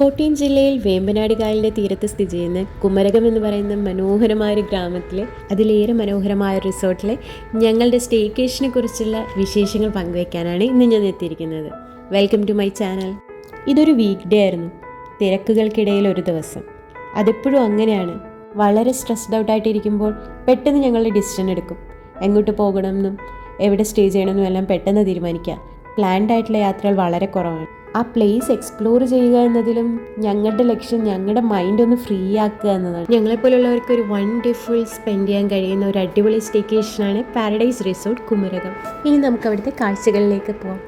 കോട്ടയം ജില്ലയിൽ വേമ്പനാട് കായലിൻ്റെ തീരത്ത് സ്ഥിതി ചെയ്യുന്ന കുമരകം എന്ന് പറയുന്ന മനോഹരമായ ഒരു ഗ്രാമത്തിലെ അതിലേറെ മനോഹരമായ ഒരു റിസോർട്ടിലെ ഞങ്ങളുടെ സ്റ്റേക്കേഷനെ കുറിച്ചുള്ള വിശേഷങ്ങൾ പങ്കുവയ്ക്കാനാണ് ഇന്ന് ഞാൻ എത്തിയിരിക്കുന്നത്. Welcome to my channel. ഇതൊരു വീക്ക് ഡേ ആയിരുന്നു, തിരക്കുകൾക്കിടയിൽ ഒരു ദിവസം. അതെപ്പോഴും അങ്ങനെയാണ്. വളരെ സ്ട്രെസ്ഡ് ഔട്ടായിട്ടിരിക്കുമ്പോൾ പെട്ടെന്ന് ഞങ്ങളുടെ ഡിസിഷൻ എടുക്കും. എങ്ങോട്ട് പോകണമെന്നും എവിടെ സ്റ്റേ ചെയ്യണമെന്നും എല്ലാം പെട്ടെന്ന് തീരുമാനിക്കുക. പ്ലാൻഡ് ആയിട്ടുള്ള യാത്രകൾ വളരെ കുറവാണ്. ആ പ്ലേസ് എക്സ്പ്ലോർ ചെയ്യുക എന്നതിലും ഞങ്ങളുടെ ലക്ഷ്യം ഞങ്ങളുടെ മൈൻഡ് ഒന്ന് ഫ്രീ ആക്കുക എന്നതാണ്. ഞങ്ങളെപ്പോലുള്ളവർക്ക് ഒരു 1 day ഫുൾ സ്പെൻഡ് ചെയ്യാൻ കഴിയുന്ന ഒരു അടിപൊളി സ്റ്റേക്കേഷനാണ് പാരഡൈസ് റിസോർട്ട് കുമരകം. ഇനി നമുക്ക് അവിടുത്തെ കാഴ്ചകളിലേക്ക് പോകാം.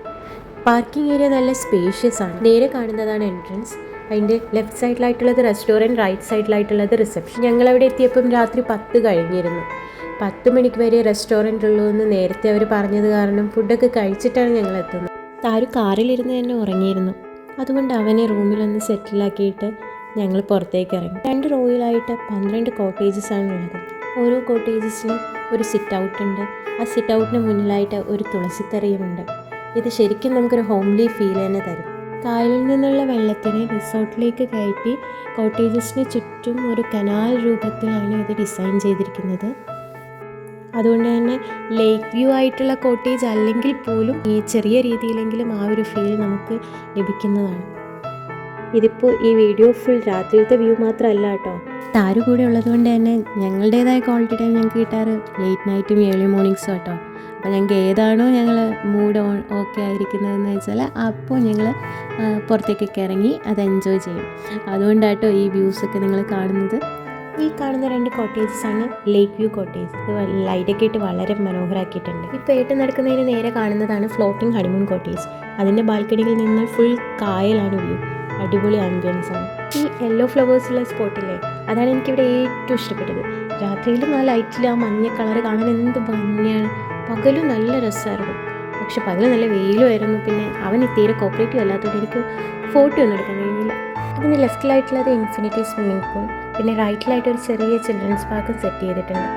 പാർക്കിംഗ് ഏരിയ നല്ല സ്പേഷ്യസ് ആണ്. നേരെ കാണുന്നതാണ് എൻട്രൻസ്. അതിൻ്റെ ലെഫ്റ്റ് സൈഡിലായിട്ടുള്ളത് റെസ്റ്റോറൻറ്റ്, റൈറ്റ് സൈഡിലായിട്ടുള്ളത് റിസപ്ഷൻ. ഞങ്ങളവിടെ എത്തിയപ്പം രാത്രി 10 കഴിഞ്ഞിരുന്നു. 10 മണിക്ക് വരെ റെസ്റ്റോറൻറ്റ് ഉള്ളൂ എന്ന് നേരത്തെ അവർ പറഞ്ഞത് കാരണം ഫുഡൊക്കെ കഴിച്ചിട്ടാണ് ഞങ്ങൾ എത്തുന്നത്. താരു കാറിലിരുന്ന് തന്നെ ഉറങ്ങിയിരുന്നു. അതുകൊണ്ട് അവനെ റൂമിലൊന്ന് സെറ്റിലാക്കിയിട്ട് ഞങ്ങൾ പുറത്തേക്ക് ഇറങ്ങി. 2 റോയിലായിട്ട് 12 കോട്ടേജസാണ് ഉള്ളത്. ഓരോ കോട്ടേജസിനും ഒരു സിറ്റ് ഔട്ട് ഉണ്ട്. ആ സിറ്റ് ഔട്ടിന് മുന്നിലായിട്ട് ഒരു തുളസിത്തറയുമുണ്ട്. ഇത് ശരിക്കും നമുക്കൊരു ഹോംലി ഫീൽ തന്നെ തരും. കായലിൽ നിന്നുള്ള വെള്ളത്തിനെ റിസോർട്ടിലേക്ക് കയറ്റി കോട്ടേജസിന് ചുറ്റും ഒരു കനാൽ രൂപത്തിലാണ് ഇത് ഡിസൈൻ ചെയ്തിരിക്കുന്നത്. അതുകൊണ്ട് തന്നെ ലേക്ക് വ്യൂ ആയിട്ടുള്ള കോട്ടേജ് അല്ലെങ്കിൽ പോലും ഈ ചെറിയ രീതിയിലെങ്കിലും ആ ഒരു ഫീൽ നമുക്ക് ലഭിക്കുന്നതാണ്. ഇതിപ്പോൾ ഈ വീഡിയോ ഫുൾ രാത്രിയിലത്തെ വ്യൂ മാത്രമല്ല കേട്ടോ. താരു കൂടെ ഉള്ളതുകൊണ്ട് തന്നെ ഞങ്ങളുടേതായ ക്വാളിറ്റി ടൈം ഞങ്ങൾക്ക് കിട്ടാറ് ലേറ്റ് നൈറ്റും ഏർലി മോർണിംഗ്സും കേട്ടോ. അപ്പോൾ ഞങ്ങൾക്ക് ഏതാണോ ഞങ്ങൾ മൂഡ് ഓക്കെ ആയിരിക്കുന്നതെന്ന് വെച്ചാൽ അപ്പോൾ ഞങ്ങൾ പുറത്തേക്കൊക്കെ ഇറങ്ങി അത് എൻജോയ് ചെയ്യും. അതുകൊണ്ടാട്ടോ ഈ വ്യൂസൊക്കെ നിങ്ങൾ കാണുന്നത്. ഈ കാണുന്ന 2 കോട്ടേജസാണ് ലേക്ക് വ്യൂ കോട്ടേജ്. ഇത് ലൈറ്റൊക്കെ ഇട്ട് വളരെ മനോഹരമാക്കിയിട്ടുണ്ട്. ഇപ്പോൾ ഏട്ടൻ നടക്കുന്നതിന് നേരെ കാണുന്നതാണ് ഫ്ലോട്ടിംഗ് ഹണിമൂൺ കോട്ടേജ്. അതിൻ്റെ ബാൽക്കണിയിൽ നിന്ന് ഫുൾ കായലാണ് വ്യൂ. അടിപൊളി ആംബിയൻസ് ആണ്. ഈ യെല്ലോ ഫ്ലവേഴ്സുള്ള സ്പോട്ടില്ലേ, അതാണ് എനിക്കിവിടെ ഏറ്റവും ഇഷ്ടപ്പെട്ടത്. രാത്രിയിലും ആ ലൈറ്റിൽ ആ മഞ്ഞ കളർ കാണാൻ എന്ത് ഭംഗിയാണ്. പകലും നല്ല രസമായിരുന്നു, പക്ഷെ പകൽ നല്ല വെയിലുമായിരുന്നു. പിന്നെ അവൻ തീരെ കോപ്പറേറ്റീവ് അല്ലാത്തതുകൊണ്ട് എനിക്ക് ഫോട്ടോ ഒന്നും എടുക്കാൻ കഴിഞ്ഞില്ല. അതിന് ലെഫ്റ്റിലായിട്ടുള്ളത് ഇൻഫിനിറ്റി സ്വിമ്മിംഗ് പൂൾ, പിന്നെ റൈറ്റിലായിട്ട് ഒരു ചെറിയ ചിൽഡ്രൻസ് പാർക്കും സെറ്റ് ചെയ്തിട്ടുണ്ട്.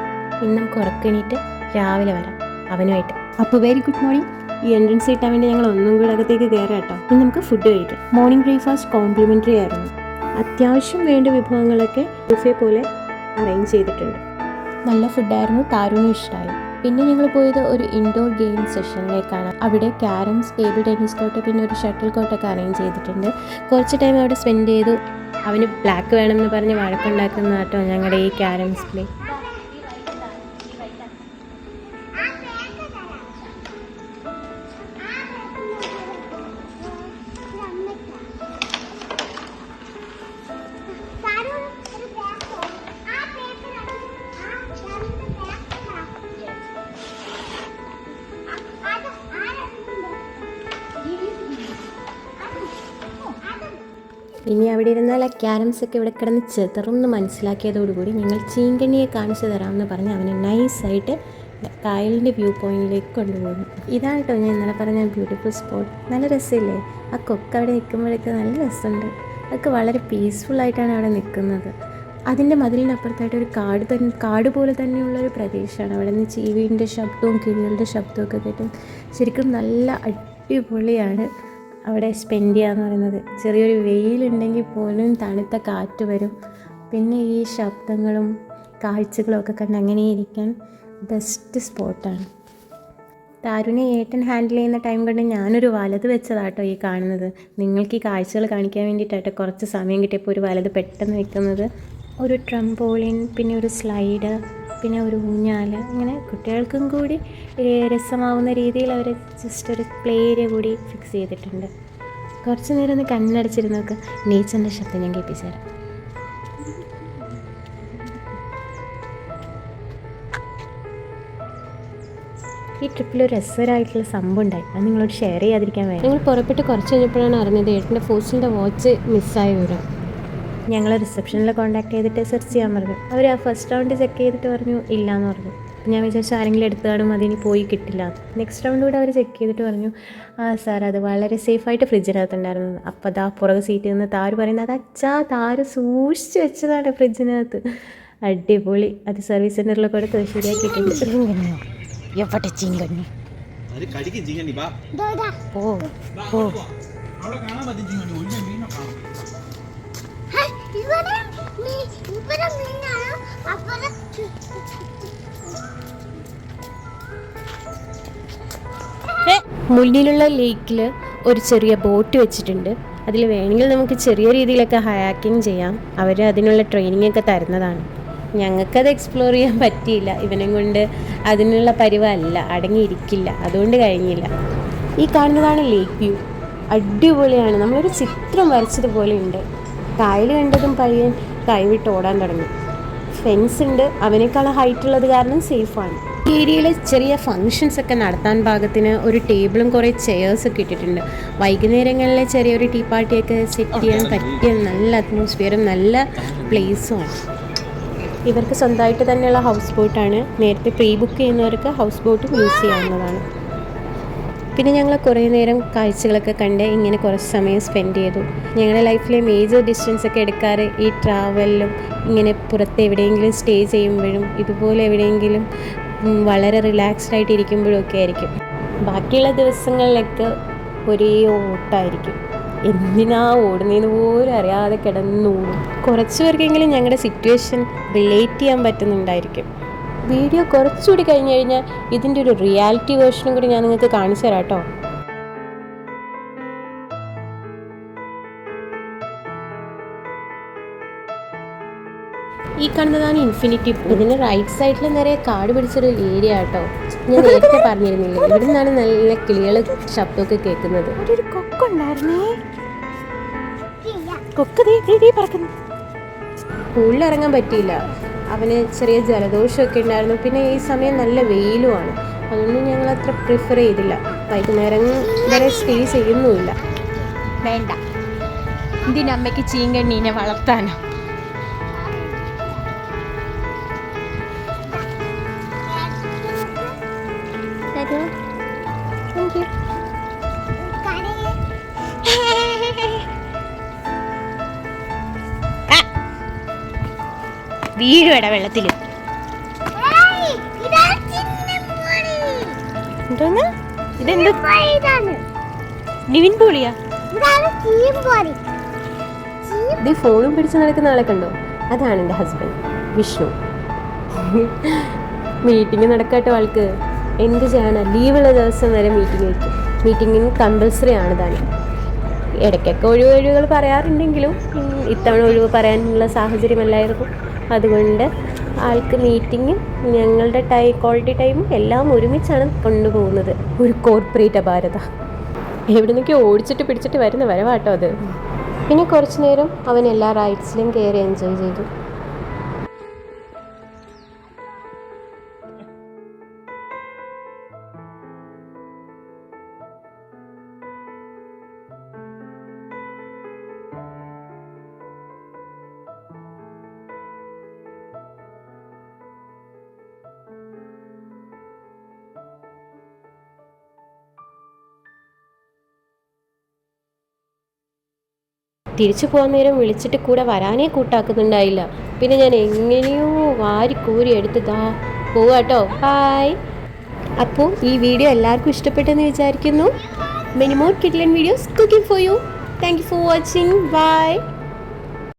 ഇന്ന് നമുക്ക് ഉറക്കണിയിട്ട് രാവിലെ വരാം അവനുമായിട്ട്. അപ്പോൾ വെരി ഗുഡ് മോർണിംഗ്. ഈ എൻട്രൻസ് കിട്ടാൻ വേണ്ടി ഞങ്ങൾ ഒന്നും കൂടെ അകത്തേക്ക് കയറാം കേട്ടോ. ഇനി നമുക്ക് ഫുഡ് കഴിക്കാം. മോർണിംഗ് ബ്രേക്ക്ഫാസ്റ്റ് കോംപ്ലിമെൻ്ററി ആയിരുന്നു. അത്യാവശ്യം വേണ്ട വിഭവങ്ങളൊക്കെ ബുഫേ പോലെ അറേഞ്ച് ചെയ്തിട്ടുണ്ട്. നല്ല ഫുഡായിരുന്നു, താരുവിനും ഇഷ്ടമായി. പിന്നെ ഞങ്ങൾ പോയത് ഒരു ഇൻഡോർ ഗെയിം സെഷനിലേക്കാണ്. അവിടെ ക്യാരംസ്, ടേബിൾ ടെന്നീസ് കോർട്ട്, പിന്നെ ഒരു ഷട്ടിൽ കോർട്ടൊക്കെ അറേഞ്ച് ചെയ്തിട്ടുണ്ട്. കുറച്ച് ടൈം അവിടെ സ്പെൻഡ് ചെയ്തു. അവന് ബ്ലാക്ക് വേണമെന്ന് പറഞ്ഞ് വഴക്കുണ്ടാക്കുന്ന കേട്ടോ ഞങ്ങളുടെ ഈ ക്യാരംസ് പ്ലേ. ഇനി അവിടെ ഇരുന്നാൽ ആ ക്യാരംസൊക്കെ ഇവിടെ കിടന്ന് ചെതറുന്ന് മനസ്സിലാക്കിയതോടുകൂടി ഞങ്ങൾ ചീങ്കണ്ണിയെ കാണിച്ചു തരാമെന്ന് പറഞ്ഞ് അവനെ നൈസായിട്ട് കായലിൻ്റെ വ്യൂ പോയിന്റിലേക്ക് കൊണ്ടുപോകുന്നു. ഇതാണ് കേട്ടോ ഞാൻ ഇന്നലെ പറഞ്ഞ ബ്യൂട്ടിഫുൾ സ്പോട്ട്. നല്ല രസമില്ലേ? ആ കൊക്ക് അവിടെ നിൽക്കുമ്പോഴൊക്കെ നല്ല രസമുണ്ട്. അതൊക്കെ വളരെ പീസ്ഫുള്ളായിട്ടാണ് അവിടെ നിൽക്കുന്നത്. അതിൻ്റെ മതിലിനപ്പുറത്തായിട്ട് ഒരു കാട് പോലെ തന്നെയുള്ളൊരു പ്രദേശമാണ്. അവിടെ നിന്ന് ചീവീൻ്റെ ശബ്ദവും കിളികളുടെ ശബ്ദമൊക്കെ കേട്ടും ശരിക്കും നല്ല അടിപൊളിയാണ് അവിടെ സ്പെൻഡ് ചെയ്യാന്ന് പറയുന്നത്. ചെറിയൊരു വെയിലുണ്ടെങ്കിൽ പോലും തണുത്ത കാറ്റ് വരും. പിന്നെ ഈ ശബ്ദങ്ങളും കാഴ്ചകളും ഒക്കെ കണ്ട് അങ്ങനെ ഇരിക്കാൻ ബെസ്റ്റ് സ്പോട്ടാണ്. താരുവിനെ ഏട്ടൻ ഹാൻഡിൽ ചെയ്യുന്ന ടൈം കൊണ്ട് ഞാനൊരു വലത് വെച്ചതാട്ടോ ഈ കാണുന്നത്. നിങ്ങൾക്ക് ഈ കാഴ്ചകൾ കാണിക്കാൻ വേണ്ടിയിട്ടാട്ടോ കുറച്ച് സമയം കിട്ടിയപ്പോൾ ഒരു വലത് പെട്ടെന്ന് വെക്കുന്നത്. ഒരു ട്രംപോളിൻ, പിന്നെ ഒരു സ്ലൈഡ്, പിന്നെ ഒരു ഊഞ്ഞാൽ, അങ്ങനെ കുട്ടികൾക്കും കൂടി രസമാവുന്ന രീതിയിൽ അവർ ജസ്റ്റ് ഒരു പ്ലേ ഏരിയ കൂടി ഫിക്സ് ചെയ്തിട്ടുണ്ട്. കുറച്ച് നേരം ഒന്ന് കണ്ണടച്ചിരുന്നൊക്കെ നേച്ചറിൻ്റെ ശബ്ദം ഞാൻ കേൾപ്പിച്ചു തരാം. ഈ ട്രിപ്പിൽ ഒരു രസകരമായിട്ടുള്ള സംഭവം ഉണ്ടായി. അത് നിങ്ങളോട് ഷെയർ ചെയ്യാതിരിക്കാൻ വേണ്ടി ഞങ്ങൾ പുറപ്പെട്ട് കുറച്ച് കഴിഞ്ഞപ്പോഴാണ് അറിഞ്ഞത് ഏട്ടൻ്റെ ഫോസിലിൻ്റെ വാച്ച് മിസ്സായ വിവരം. ഞങ്ങൾ റിസപ്ഷനിൽ കോൺടാക്ട് ചെയ്തിട്ട് സെർച്ച് ചെയ്യാൻ പറഞ്ഞു. അവർ ആ ഫസ്റ്റ് റൗണ്ട് ചെക്ക് ചെയ്തിട്ട് പറഞ്ഞു ഇല്ലയെന്ന് പറഞ്ഞു. ഞാൻ വിചാരിച്ചു ആരെങ്കിലും എടുത്തു കാണും, അതിനി പോയി കിട്ടില്ല. നെക്സ്റ്റ് റൗണ്ട് കൂടെ അവർ ചെക്ക് ചെയ്തിട്ട് പറഞ്ഞു സാർ അത് വളരെ സേഫായിട്ട് ഫ്രിഡ്ജിനകത്തുണ്ടായിരുന്നു. അപ്പോൾ അതാ പുറകെ സീറ്റിൽ നിന്ന് താരു പറയുന്നത് അത് അച്ഛാ താരു സൂക്ഷിച്ച് വെച്ചതാണ് ഫ്രിഡ്ജിനകത്ത്. അടിപൊളി. അത് സർവീസ് സെൻ്ററിൽ കൊടുത്ത് ശരിയാക്കിയിട്ടുണ്ട്. എവിടെ ചീങ്കണ്ണി ഓ ഓ മുന്നിലുള്ള ലേക്കിൽ ഒരു ചെറിയ ബോട്ട് വെച്ചിട്ടുണ്ട്. അതിൽ വേണമെങ്കിൽ നമുക്ക് ചെറിയ രീതിയിലൊക്കെ ഹയാക്കിങ് ചെയ്യാം. അവർ അതിനുള്ള ട്രെയിനിങ് ഒക്കെ തരുന്നതാണ്. ഞങ്ങൾക്കത് എക്സ്പ്ലോർ ചെയ്യാൻ പറ്റിയില്ല. ഇവനെ കൊണ്ട് അതിനുള്ള പരിവല്ല, അടങ്ങിയിരിക്കില്ല, അതുകൊണ്ട് കഴിഞ്ഞില്ല. ഈ കാണുന്നതാണ് ലേക്ക് വ്യൂ. അടിപൊളിയാണ്. നമ്മളൊരു ചിത്രം വരച്ചതുപോലെ ഉണ്ട്. കായൽ കണ്ടതും പയ്യൻ കൈവിട്ട് ഓടാൻ തുടങ്ങി. ഫെൻസ് ഉണ്ട്, അവനേക്കാൾ ഹൈറ്റ് ഉള്ളത് കാരണം സേഫാണ്. ഏരിയയിൽ ചെറിയ ഫങ്ഷൻസ് ഒക്കെ നടത്താൻ പാകത്തിന് ഒരു ടേബിളും കുറേ ചെയേഴ്സൊക്കെ ഇട്ടിട്ടുണ്ട്. വൈകുന്നേരങ്ങളിലെ ചെറിയൊരു ടീ പാർട്ടിയൊക്കെ സെറ്റ് ചെയ്യാൻ പറ്റിയ നല്ല അറ്റ്മോസ്ഫിയറും നല്ല പ്ലേസുമാണ്. ഇവർക്ക് സ്വന്തമായിട്ട് തന്നെയുള്ള ഹൗസ് ബോട്ടാണ്. നേരത്തെ പ്രീ ബുക്ക് ചെയ്യുന്നവർക്ക് ഹൗസ് ബോട്ടും യൂസ് ചെയ്യാവുന്നതാണ്. പിന്നെ ഞങ്ങൾ കുറേ നേരം കാഴ്ചകളൊക്കെ കണ്ട് ഇങ്ങനെ കുറച്ച് സമയം സ്പെൻഡ് ചെയ്തു. ഞങ്ങളുടെ ലൈഫിലെ മേജർ ഡിസ്റ്റൻസ് ഒക്കെ എടുക്കാറ് ഈ ട്രാവലിലും ഇങ്ങനെ പുറത്ത് എവിടെയെങ്കിലും സ്റ്റേ ചെയ്യുമ്പോഴും ഇതുപോലെ എവിടെയെങ്കിലും വളരെ റിലാക്സ്ഡ് ആയിട്ട് ഇരിക്കുമ്പോഴും ഒക്കെ ആയിരിക്കും. ബാക്കിയുള്ള ദിവസങ്ങളിലൊക്കെ ഒരേ ഓട്ടമായിരിക്കും. എന്തിനാ ഓടുന്നതെന്ന് പോലും അറിയാതെ കിടന്നോടും. കുറച്ച് പേർക്കെങ്കിലും ഞങ്ങളുടെ സിറ്റുവേഷൻ റിലേറ്റ് ചെയ്യാൻ പറ്റുന്നുണ്ടായിരിക്കും. വീഡിയോ കുറച്ചുകൂടി കഴിഞ്ഞ് കഴിഞ്ഞാൽ ഇതിൻ്റെ ഒരു റിയാലിറ്റി വേർഷനും കൂടി ഞാൻ നിങ്ങൾക്ക് കാണിച്ചു തരാം കേട്ടോ. ഈ കാണുന്നതാണ് ഇൻഫിനിറ്റി പൂൾ. ഇതിൻ്റെ റൈറ്റ് സൈഡിൽ നിറയെ കാട് പിടിച്ചൊരു ഏരിയ കേട്ടോ. ഞാൻ നേരത്തെ പറഞ്ഞിരുന്നില്ലേ, ഇവിടെ നിന്നാണ് നല്ല കിളികൾ ശബ്ദമൊക്കെ കേൾക്കുന്നത്. ഒരു കൊക്കുണ്ടായിരുന്നേ, കൊക്ക് പറക്കുന്നു. പൂളിൽ ഇറങ്ങാൻ പറ്റിയില്ല, അവന് ചെറിയ ജലദോഷമൊക്കെ ഉണ്ടായിരുന്നു. പിന്നെ ഈ സമയം നല്ല വെയിലുമാണ്, അതുകൊണ്ട് ഞങ്ങൾ അത്ര പ്രിഫർ ചെയ്തില്ല. വൈകുന്നേരം വരെ സ്റ്റേ ചെയ്യുന്നുമില്ല. വേണ്ട, ഇതിനമ്മയ്ക്ക് ചീങ്കണ്ണീനെ വളർത്താനോ? വീഴുവട വെള്ളത്തിൽ. നിവിൻ പോളിയാ? ഇത് ഫോണും പിടിച്ച് നടക്കുന്ന ആളെ കണ്ടോ? അതാണ് എൻ്റെ ഹസ്ബൻഡ് വിഷ്ണു. മീറ്റിംഗ് നടക്കാട്ടോ ആൾക്ക്. എന്ത് ചെയ്യാനാ, ലീവുള്ള ദിവസം വരെ മീറ്റിംഗ് വയ്ക്കും. മീറ്റിങ്ങിന് കമ്പൽസറി ആണ് താനും. ഇടയ്ക്കൊക്കെ ഒഴിവുകൾ പറയാറുണ്ടെങ്കിലും ഇത്തവണ ഒഴിവ് പറയാനുള്ള സാഹചര്യമല്ലായിരുന്നു. അതുകൊണ്ട് ആൾക്ക് മീറ്റിങ്ങും ഞങ്ങളുടെ ക്വാളിറ്റി ടൈമും എല്ലാം ഒരുമിച്ചാണ് കൊണ്ടുപോകുന്നത്. ഒരു കോർപ്പറേറ്റ് അപാരത. എവിടെ നിന്നൊക്കെ ഓടിച്ചിട്ട് പിടിച്ചിട്ട് വരുന്ന വരവാട്ടോ അത്. പിന്നെ കുറച്ച് നേരം അവൻ എല്ലാ റൈഡ്സിലും കയറി എൻജോയ് ചെയ്തു. തിരിച്ചു പോകാൻ നേരം വിളിച്ചിട്ട് കൂടെ വരാനേ കൂട്ടാക്കുന്നുണ്ടായില്ല. പിന്നെ ഞാൻ എങ്ങനെയോ വാരിക്കൂരി എടുത്തതാ പോവാട്ടോ. ബൈ. അപ്പോൾ ഈ വീഡിയോ എല്ലാവർക്കും ഇഷ്ടപ്പെട്ടെന്ന് വിചാരിക്കുന്നു. മെനി മോർ കിഡ്ലൻ videos cooking for you. Thank you for watching. By.